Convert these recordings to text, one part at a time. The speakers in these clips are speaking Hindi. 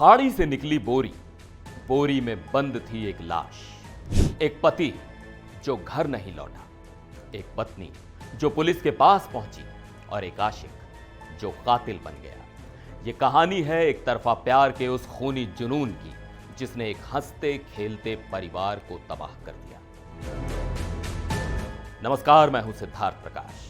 खाड़ी से निकली बोरी, बोरी में बंद थी एक लाश। एक पति जो घर नहीं लौटा, एक पत्नी जो पुलिस के पास पहुंची और एक आशिक जो कातिल बन गया। यह कहानी है एक तरफा प्यार के उस खूनी जुनून की जिसने एक हंसते खेलते परिवार को तबाह कर दिया। नमस्कार, मैं हूं सिद्धार्थ प्रकाश।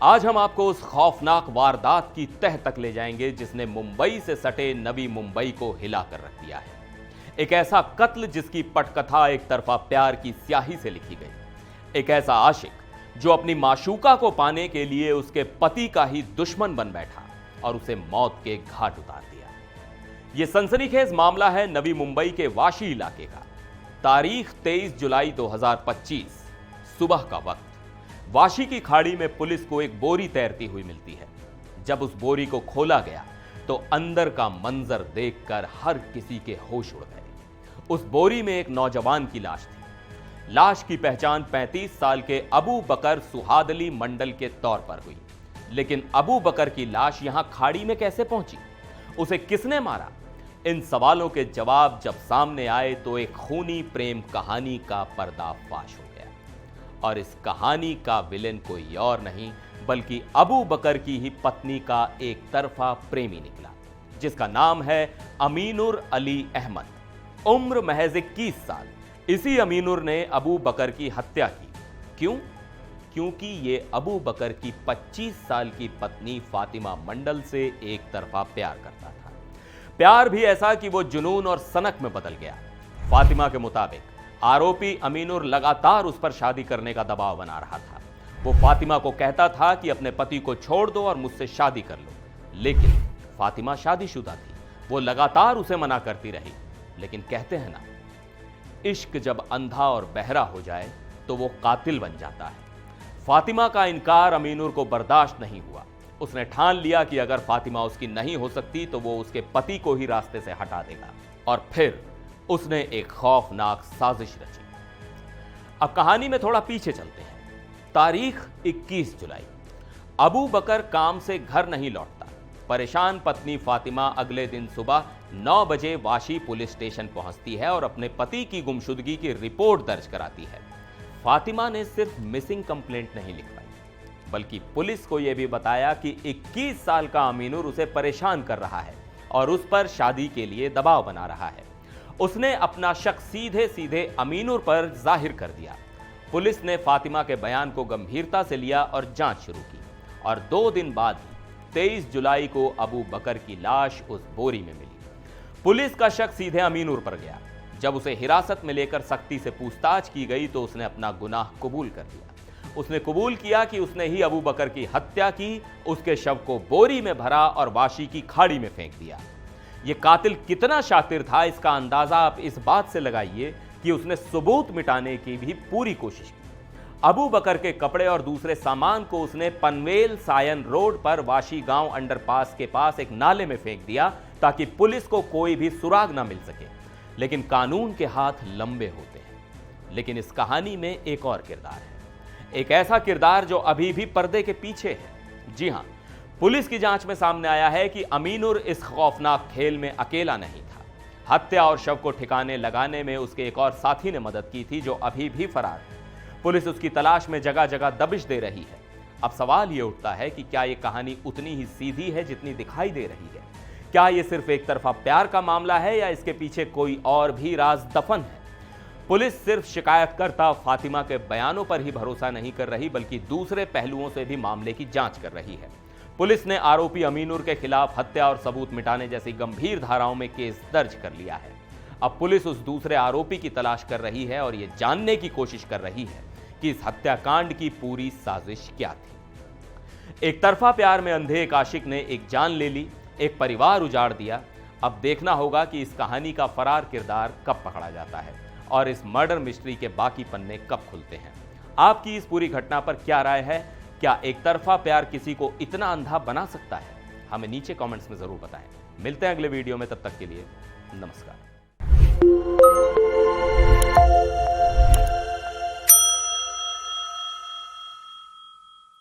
आज हम आपको उस खौफनाक वारदात की तह तक ले जाएंगे जिसने मुंबई से सटे नवी मुंबई को हिला कर रख दिया है। एक ऐसा कत्ल जिसकी पटकथा एक तरफा प्यार की स्याही से लिखी गई। एक ऐसा आशिक जो अपनी माशूका को पाने के लिए उसके पति का ही दुश्मन बन बैठा और उसे मौत के घाट उतार दिया। यह सनसनीखेज मामला है नवी मुंबई के वाशी इलाके का। तारीख 23 जुलाई 2025, सुबह का वक्त। वाशी की खाड़ी में पुलिस को एक बोरी तैरती हुई मिलती है। जब उस बोरी को खोला गया तो अंदर का मंजर देखकर हर किसी के होश उड़ गए। उस बोरी में एक नौजवान की लाश थी। लाश की पहचान 35 साल के अबू बकर सुहादली मंडल के तौर पर हुई। लेकिन अबू बकर की लाश यहां खाड़ी में कैसे पहुंची? उसे किसने मारा? इन सवालों के जवाब जब सामने आए तो एक खूनी प्रेम कहानी का पर्दाफाश हो गया। और इस कहानी का विलेन कोई और नहीं बल्कि अबू बकर की ही पत्नी का एक तरफा प्रेमी निकला, जिसका नाम है अमीनुर अली अहमद। उम्र महज 21 साल। इसी अमीनुर ने अबू बकर की हत्या की। क्यों? क्योंकि ये अबू बकर की 25 साल की पत्नी फातिमा मंडल से एक तरफा प्यार करता था। प्यार भी ऐसा कि वो जुनून और सनक में बदल गया। फातिमा के मुताबिक आरोपी अमीनुर लगातार उस पर शादी करने का दबाव बना रहा था। वो फातिमा को कहता था कि अपने पति को छोड़ दो और मुझसे शादी कर लो। लेकिन फातिमा शादीशुदा थी। वो लगातार उसे मना करती रही। लेकिन कहते हैं ना, इश्क जब अंधा और बहरा हो जाए तो वो कातिल बन जाता है। फातिमा का इनकार अमीनुर को बर्दाश्त नहीं हुआ। उसने ठान लिया कि अगर फातिमा उसकी नहीं हो सकती तो वो उसके पति को ही रास्ते से हटा देगा। और फिर उसने एक खौफनाक साजिश रची। अब कहानी में थोड़ा पीछे चलते हैं। तारीख 21 जुलाई। अबू बकर काम से घर नहीं लौटता। परेशान पत्नी फातिमा अगले दिन सुबह 9 बजे वाशी पुलिस स्टेशन पहुंचती है और अपने पति की गुमशुदगी की रिपोर्ट दर्ज कराती है। फातिमा ने सिर्फ मिसिंग कंप्लेंट नहीं लिखवाई बल्कि पुलिस को यह भी बताया कि 21 साल का अमीनुर उसे परेशान कर रहा है और उस पर शादी के लिए दबाव बना रहा है। उसने अपना शक सीधे सीधे अमीनुर पर जाहिर कर दिया। पुलिस ने फातिमा के बयान को गंभीरता से लिया और जांच शुरू की। और 2 दिन बाद 23 जुलाई को अबू बकर की लाश उस बोरी में मिली। पुलिस का शक सीधे अमीनुर पर गया। जब उसे हिरासत में लेकर सख्ती से पूछताछ की गई तो उसने अपना गुनाह कबूल कर लिया। उसने कबूल किया कि उसने ही अबू बकर की हत्या की, उसके शव को बोरी में भरा और वाशी की खाड़ी में फेंक दिया। यह कातिल कितना शातिर था इसका अंदाजा आप इस बात से लगाइए कि उसने सबूत मिटाने की भी पूरी कोशिश की। अबू बकर के कपड़े और दूसरे सामान को उसने पनवेल सायन रोड पर वाशी गांव अंडरपास के पास एक नाले में फेंक दिया ताकि पुलिस को कोई भी सुराग ना मिल सके। लेकिन कानून के हाथ लंबे होते हैं। लेकिन इस कहानी में एक और किरदार है, एक ऐसा किरदार जो अभी भी पर्दे के पीछे है। जी हां, पुलिस की जांच में सामने आया है कि अमीनुर इस खौफनाक खेल में अकेला नहीं था। हत्या और शव को ठिकाने लगाने में उसके एक और साथी ने मदद की थी जो अभी भी फरार है। पुलिस उसकी तलाश में जगह जगह दबिश दे रही है। अब सवाल यह उठता है कि क्या यह कहानी उतनी ही सीधी है जितनी दिखाई दे रही है? क्या यह सिर्फ एक तरफा प्यार का मामला है या इसके पीछे कोई और भी राज दफन है? पुलिस सिर्फ शिकायतकर्ता फातिमा के बयानों पर ही भरोसा नहीं कर रही बल्कि दूसरे पहलुओं से भी मामले की जांच कर रही है। पुलिस ने आरोपी अमीनुर के खिलाफ हत्या और सबूत मिटाने जैसी गंभीर धाराओं में केस दर्ज कर लिया है। अब पुलिस उस दूसरे आरोपी की तलाश कर रही है और यह जानने की कोशिश कर रही है कि इस हत्याकांड की पूरी साजिश क्या थी। एक तरफा प्यार में अंधे एक आशिक ने एक जान ले ली, एक परिवार उजाड़ दिया। अब देखना होगा कि इस कहानी का फरार किरदार कब पकड़ा जाता है और इस मर्डर मिस्ट्री के बाकी पन्ने कब खुलते हैं। आपकी इस पूरी घटना पर क्या राय है? क्या एक तरफा प्यार किसी को इतना अंधा बना सकता है? हमें नीचे कमेंट्स में जरूर बताएं। मिलते हैं अगले वीडियो में, तब तक के लिए नमस्कार।